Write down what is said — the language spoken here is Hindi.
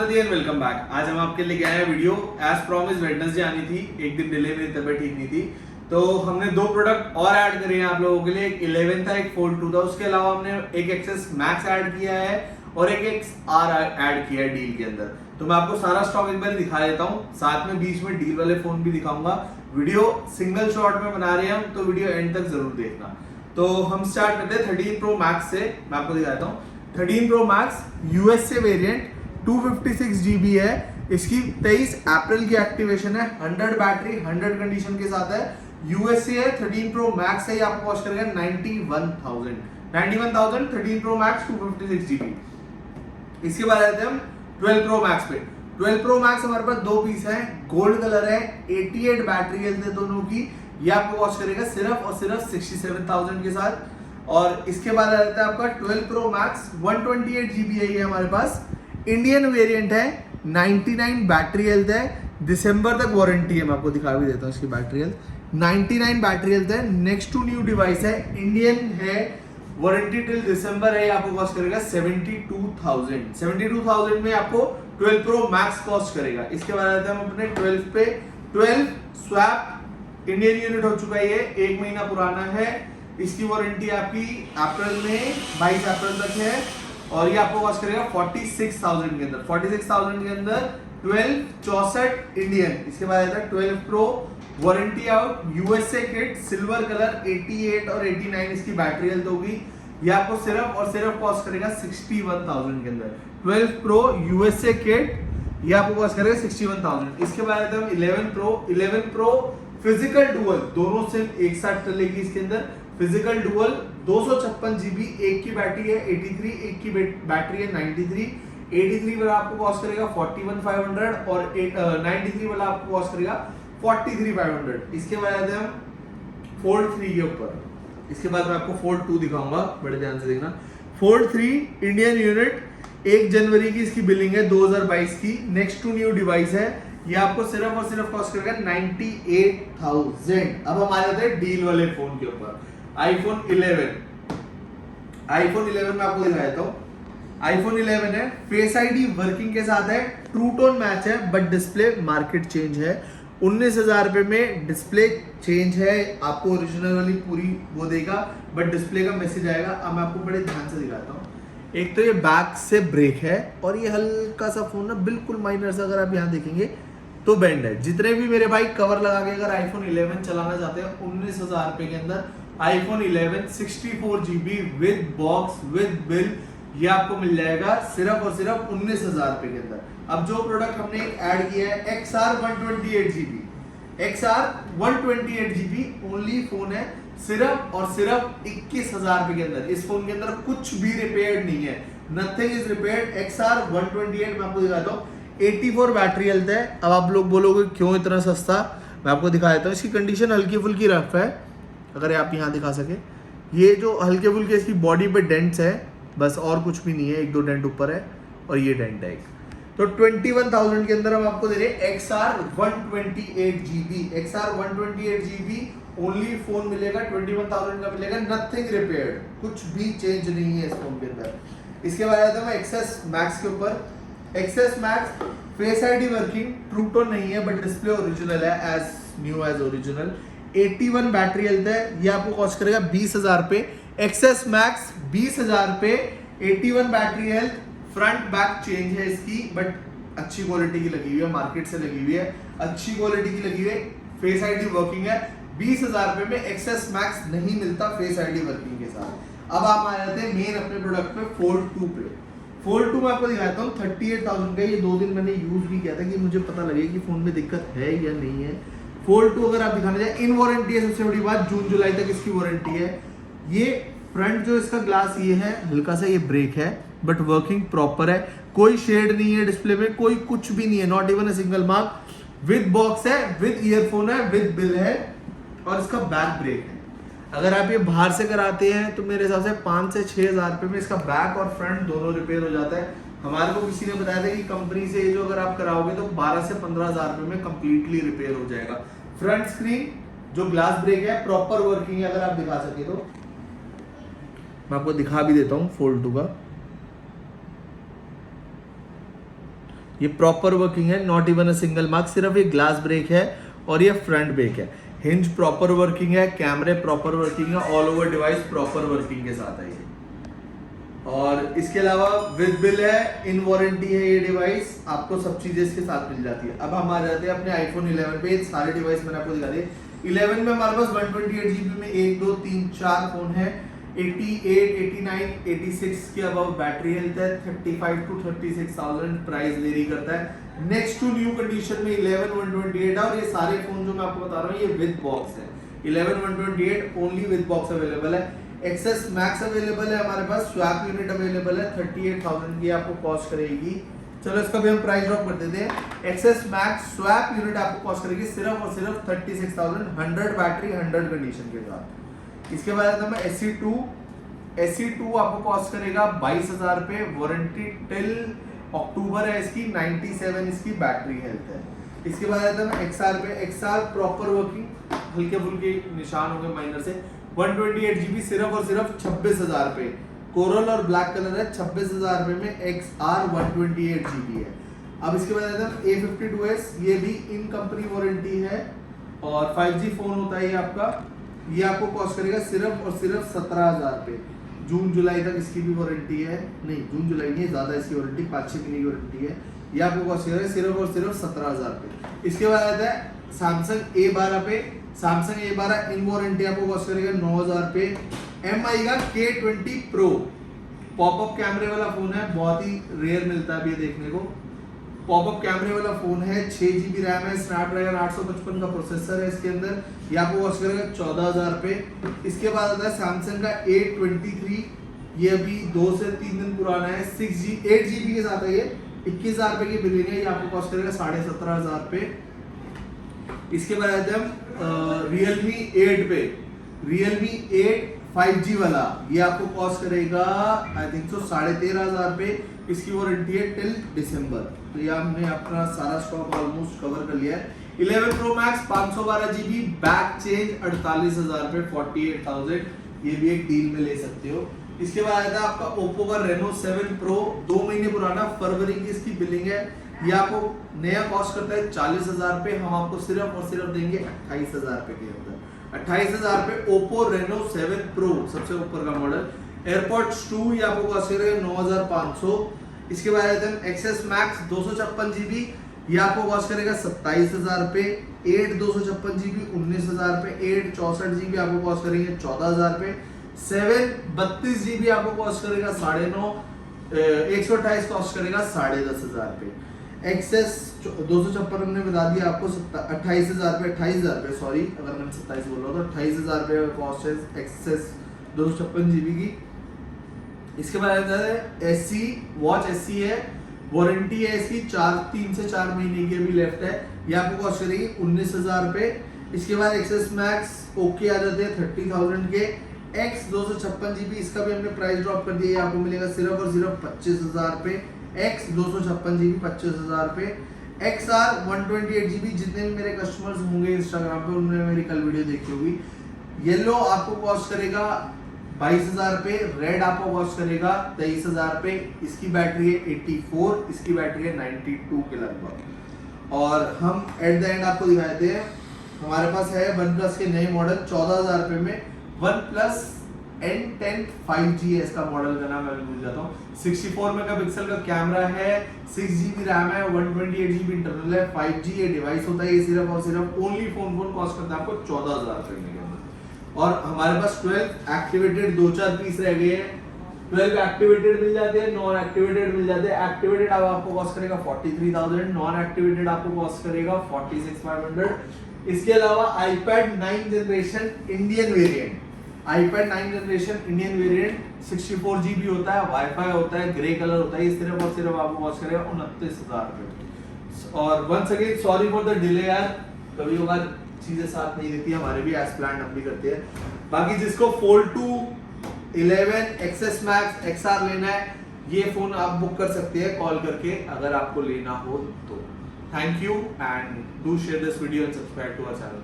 आकृति एंड वेलकम बैक। आज हम आपके लिए आए हैं वीडियो। एज प्रॉमिस वेडनेसडे आनी थी, एक दिन डिले, मेरी तबीयत ठीक नहीं थी, तो हमने दो प्रोडक्ट और ऐड करे हैं आप लोगों के लिए। एक 11 था, एक फोल्ड 2 था। उसके अलावा हमने एक एक्सेस मैक्स ऐड किया है और एक XR ऐड किया है डील के अंदर। तो मैं आपको सारा स्टॉक एक बार दिखा देता हूँ, साथ में बीच में डील वाले फोन भी दिखाऊंगा। वीडियो सिंगल शॉट में बना रहे हैं हम, तो वीडियो एंड तक जरूर देखना। तो हम स्टार्ट करते हैं 13 प्रो मैक्स से। मैं आपको दिखाता हूँ 13 pro max USA variant 256 GB है। इसकी 23 अप्रैल की एक्टिवेशन है। 100 बैटरी 100 कंडीशन के साथ है। यूएसए है। 13 प्रो मैक्स है, ये आपको कॉस्ट करेगा 91,000 13 प्रो मैक्स 256 GB। इसके बाद आते हैं हम 12 प्रो मैक्स पे। 12 प्रो मैक्स हमारे पास दो पीस है, गोल्ड कलर है, 88 बैटरी हेल्थ है दोनों की। ये आपको कॉस्ट करेगा सिर्फ और सिर्फ 67,000 के साथ। और इसके बाद आ जाता है आपका 12 प्रो मैक्स 128 GB है ये हमारे पास। इंडियन वेरिएंट है, 99 बैटरी हेल्थ है, दिसंबर तक वारंटी है। मैं आपको दिखा भी देता हूँ इसकी बैटरी हेल्थ। 99 बैटरी हेल्थ है, नेक्स्ट टू न्यू डिवाइस है, इंडियन है, वारंटी टिल दिसंबर है। आपको कॉस्ट करेगा 72,000 में आपको 12 प्रो मैक्स कॉस्ट करेगा। इसके बाद आते हैं हम अपने 12 पे। 12 स्वैप इंडियन यूनिट हो चुका है, ये 1 महीना पुराना है। इसकी वारंटी आपकी अप्रैल में 22 अप्रैल तक है और ये आपको कॉस्ट करेगा 46,000 के अंदर। 46,000 के अंदर 12 64 इंडियन। इसके बाद आता है 12 pro warranty out USA kit, silver colour, 88 और 89 इसकी बैटरी हेल्थ होगी। ये आपको सिर्फ और सिर्फ कॉस्ट करेगा 61,000 के अंदर। 12 प्रो यूएसए किट, ये आपको कॉस्ट करेगा 61,000। इसके बाद आता है 11 प्रो। 11 प्रो फिजिकल डुअल, दोनों सिम एक साथ चलेगी इसके अंदर। फिजिकल डुअल 256 GB, एक की बैटरी है 83, एक की बैटरी है 93। 83 वाला आपको कॉस्ट करेगा 41,500 और 93 वाला आपको कॉस्ट करेगा 43,500। इसके बाद आते हैं हम फोल्ड 3 के ऊपर। इसके बाद मैं आपको फोल्ड 2 दिखाऊंगा, बड़े ध्यान से देखना। फोल्ड 3 इंडियन यूनिट, 1 जनवरी की इसकी बिलिंग है 2022 की, नेक्स्ट टू न्यू डिवाइस है। ये आपको सिर्फ और सिर्फ कॉस्ट करेगा 98,000। अब हम आ जाते हैं डील वाले फोन के ऊपर। आईफोन 11 में आपको दिखा देता हूँ। आईफोन 11 है, फेस आईडी वर्किंग के साथ है, ट्रू टोन मैच है, बट डिस्प्ले मार्केट चेंज है। 19,000 रुपए में डिस्प्ले चेंज है, आपको ओरिजिनल वाली पूरी वो देगा, बट डिस्प्ले का मैसेज आएगा। अब मैं आपको बड़े ध्यान से दिखाता हूँ। एक तो ये बैक से ब्रेक है और ये हल्का सा फोन ना बिल्कुल माइनर सा, अगर आप यहाँ देखेंगे तो बेंड है। जितने भी मेरे भाई कवर लगा के अगर आईफोन 11 चलाना चाहते हैं 19,000 रुपए के अंदर iPhone 11 64 GB with box with bill, ये आपको मिल जाएगा सिर्फ और सिर्फ 19,000 रुपए के अंदर। अब जो प्रोडक्ट हमने ऐड किया है XR 128 GB, XR 128 GB only phone है, सिर्फ और सिर्फ 21,000 रुपए के अंदर। इस फोन के अंदर कुछ भी रिपेयर्ड नहीं है, नथिंग इज रिपेयर्ड। XR 128 मैं आपको दिखाता हूँ, 84 बैटरी हेल्थ है। अब आप लोग बोलोगे क्यों इतना सस्ता, मैं आपको दिखा देता हूँ। इसकी कंडीशन हल्की फुल्की रफ है, अगर आप यहाँ दिखा सके। ये जो हल्के फुल्के इसकी बॉडी पे डेंट्स है बस, और कुछ भी नहीं है। 1-2 डेंट ऊपर है और ये डेंट है एक। तो 21,000 के अंदर हम आपको दे रहे हैं XR 128 GB। XR 128 GB only phone मिलेगा, 21,000 का मिलेगा, नथिंग रिपेयर्ड, कुछ भी चेंज नहीं है इस फोन के अंदर। इसके बाद आता है एक्सेस मैक्स के ऊपर। XS Max Face ID working, True Tone नहीं है, बट डिस्प्ले ओरिजिनल है, as new as original. 81 battery health है, ये आपको कॉस्ट करेगा 20,000 रुपए। एक्सेस मैक्स 20,000 रुपए, 81 battery health, front back change है इसकी, बट अच्छी क्वालिटी की लगी हुई है, मार्केट से लगी हुई है, अच्छी क्वालिटी की लगी हुई है, फेस आईडी वर्किंग है। 20,000 रुपए में एक्सेस मैक्स नहीं मिलता फेस आईडी वर्किंग के साथ। अब आप आ जाते हैं मेन अपने प्रोडक्ट पे, फोल्ड 2 पे। फोल्ड 2 मैं आपको दिखाता हूँ, 38,000 का। ये 2 दिन मैंने यूज भी किया था कि मुझे पता लगे कि फोन में दिक्कत है या नहीं है। फोल्ड 2 अगर आप दिखाना चाहें, इन वारंटी है, सबसे बड़ी बात, जून जुलाई तक इसकी वारंटी है। ये फ्रंट जो इसका ग्लास ये है, हल्का सा ये ब्रेक है, बट वर्किंग प्रॉपर है, कोई शेड नहीं है डिस्प्ले में, कोई कुछ भी नहीं है, not even a single mark. With box है, विद ईयरफोन है, विद बिल है, और इसका बैक ब्रेक है। अगर आप ये बाहर से कराते हैं तो मेरे हिसाब से 5 से 6,000 रुपए में इसका बैक और फ्रंट दोनों रिपेयर हो जाता है। हमारे को किसी ने बताया था कि कंपनी से जो अगर आप कराओगे तो 12 से 15,000 रुपए में कंप्लीटली रिपेयर हो जाएगा। फ्रंट स्क्रीन जो ग्लास ब्रेक है प्रॉपर वर्किंग है, अगर आप दिखा सके तो। मैं आपको दिखा भी देता हूँ फोल्ड 2 का। ये प्रॉपर वर्किंग है, not even a single mark, सिर्फ एक ग्लास ब्रेक है और ये फ्रंट ब्रेक है। हिंज प्रॉपर वर्किंग है, कैमरे प्रॉपर वर्किंग है, all over device proper working के साथ है ये। और इसके अलावा विद बिल है, इन वारंटी है ये डिवाइस, आपको सब चीजें इसके साथ मिल जाती है। अब हम आ जाते हैं अपने आईफोन 11 पे। सारे डिवाइस मैंने आपको दिखा दिए। 11 में हमारे पास 128GB में 1 2 3 4 फोन है। 88, 89, 86 के अबव बैटरी हेल्थ है। 35 to 36,000 प्राइस वेरी करता है। नेक्स्ट टू न्यू कंडीशन में 11 128 है और ये सारे फोन जो मैं आपको बता रहा हूँ ये विद बॉक्स है। 11 128 ओनली विद बॉक्स अवेलेबल है। एक्सेस मैक्स अवेलेबल है हमारे पास, स्वैप यूनिट अवेलेबल है। 38,000 की आपको कॉस्ट करेगी। चलो इसका भी हम प्राइस ड्रॉप कर देते हैं। एक्सेस मैक्स स्वैप यूनिट आपको कॉस्ट करेगी सिर्फ और सिर्फ 36,000, 100 बैटरी 100 कंडीशन के साथ। इसके बाद आता है SE2 आपको कॉस्ट करेगा 22,000 रुपए। वारंटी टिल अक्टूबर है इसकी। 97 इसकी बैटरी हेल्थ है। इसके बाद आता है XR पे। XR प्रॉपर वर्किंग, हल्के फुल्के निशान हो गए माइनर से। 128GB सिर्फ और सिर्फ 26,000 रुपए। कोरल और ब्लैक कलर है। 26,000 रुपए में XR 128GB है। अब इसके बाद आता है A52s, ये भी इन कंपनी वारंटी है और 5G फोन होता है ये आपका। ये आपको कॉस्ट करेगा सिर्फ और सिर्फ 17,000 रुपए। जून जुलाई तक इसकी भी वारंटी है। नहीं, जून जुलाई नहीं, ज्यादा इसकी वारंटी 5-6 महीने की वारंटी है। ये आपको कॉस्ट करेगा सिर्फ और सिर्फ 17,000 रुपए। इसके बाद आता है सैमसंग A12 पे। सैमसंग A12 इन वारंटी आपको कॉस्ट करेगा 9,000 रुपए। MI का K20 Pro पॉपअप कैमरे वाला फोन है, बहुत ही रेयर मिलता है अभी देखने को। पॉपअप कैमरे वाला फोन है, 6GB रैम है, स्नैपड्रैगन 855 का प्रोसेसर है इसके अंदर। ये आपको कॉस्ट करेगा 14,000 रुपए। इसके बाद आता है सैमसंग का A23, ये अभी 2 से 3 दिन पुराना है। 8GB के साथ है ये। 21,000 रुपए की बिलिंग है। ये आपको कॉस्ट करेगा 17,500 रुपए। इसके बाद आते हैं हम Realme 8 पे। Realme 8 5G वाला, ये आपको कॉस्ट करेगा आई थिंक सो 13,500 रुपए। इसकी वारंटी है टिल दिसंबर। तो ये हमने अपना सारा स्टॉक ऑलमोस्ट कवर कर लिया है। 11 Pro Max 512GB back change 48,000 रुपए, 48,000। ये भी एक डील में ले सकते हो। इसके बाद आया था आपका Oppo का Reno 7 Pro, 2 महीने पुराना, फरवरी की इसकी बिलिंग है। ये आपको नया कॉस्ट करता है 40,000 रुपए। हम आपको सिर्फ और सिर्फ देंगे 28,000 रुपए के अंदर। 28,000 रुपए Oppo Reno 7 Pro, सबसे ऊपर का मॉडल। AirPods 2 ये आपको कॉस्ट करेगा 9,500। इसके बाद आते हैं Access Max 256GB, ये आपको कॉस्ट करेगा 27,000 रुपए। 8 256GB 19,000 रुपए। 8 64GB आपको कॉस्ट करेंगे 14,000 रुपए। 7 32GB आपको कॉस्ट करेगा 9,500। 128 कॉस्ट करेगा 10,500 रुपए। एक्सेस 256 हमने बता दिया आपको 28,000 रुपए, 28,000 रुपए, सॉरी अगर मैंने 27 बोल रहा था। 28,000 रुपए का कॉस्ट है एक्सेस 256GB की। इसके बाद आता है SE वॉच SE है, वारंटी है इसकी 3 से 4 महीने की अभी लेफ्ट है। ये आपको कॉस्ट करेगी 19,000 रुपए। इसके बाद एक्सेस मैक्स ओके आ जाते हैं 30,000 के। X 256GB, इसका भी हमने प्राइस ड्रॉप कर दिया। आपको मिलेगा सिर्फ और सिर्फ 25,000 रुपए। X 256GB 25,000 रुपए। XR 128GB, जितने भी मेरे कस्टमर्स होंगे इंस्टाग्राम पे उन्होंने मेरी कल वीडियो देखी होगी। येलो आपको कॉस्ट करेगा 22,000 रुपए। रेड आपको कॉस्ट करेगा 23,000 रुपए। इसकी बैटरी है 84, इसकी बैटरी है 92 के लगभग। और हम एट द एंड आपको दिखाते हैं, हमारे पास है OnePlus के नए मॉडल 14,000 रुपए में। OnePlus N10 5G है इसका मॉडल का नाम, मैं भूल जाता हूँ। 64 मेगापिक्सल का कैमरा है, 6GB रैम है, 128GB इंटरनल है, 5G ये डिवाइस होता है। ये सिर्फ और सिर्फ ओनली फोन कॉस्ट करता है आपको 14,000 रुपए के अंदर। और हमारे पास 12 एक्टिवेटेड 2-4 पीस रह गए हैं। 12 एक्टिवेटेड मिल जाते हैं, नॉन एक्टिवेटेड मिल जाते हैं। एक्टिवेटेड अब आपको कॉस्ट करेगा 43,000, नॉन एक्टिवेटेड आपको कॉस्ट करेगा 46,500। इसके अलावा iPad 9 generation Indian variant, iPad 9 generation Indian variant 64GB होता है, वाईफाई होता है, ग्रे कलर होता है। ये सिर्फ और सिर्फ आपको कॉस्ट करेगा 29,000 रुपए। और once again sorry for the delay यार, कभी कभार चीजें साथ नहीं देती, हमारे भी एज प्लान हम भी करते हैं। बाकी जिसको Fold 2 11 Access Max XR लेना है, ये फोन आप बुक कर सकते हैं कॉल करके अगर आपको लेना हो तो। Thank you and do share this video and subscribe to our channel.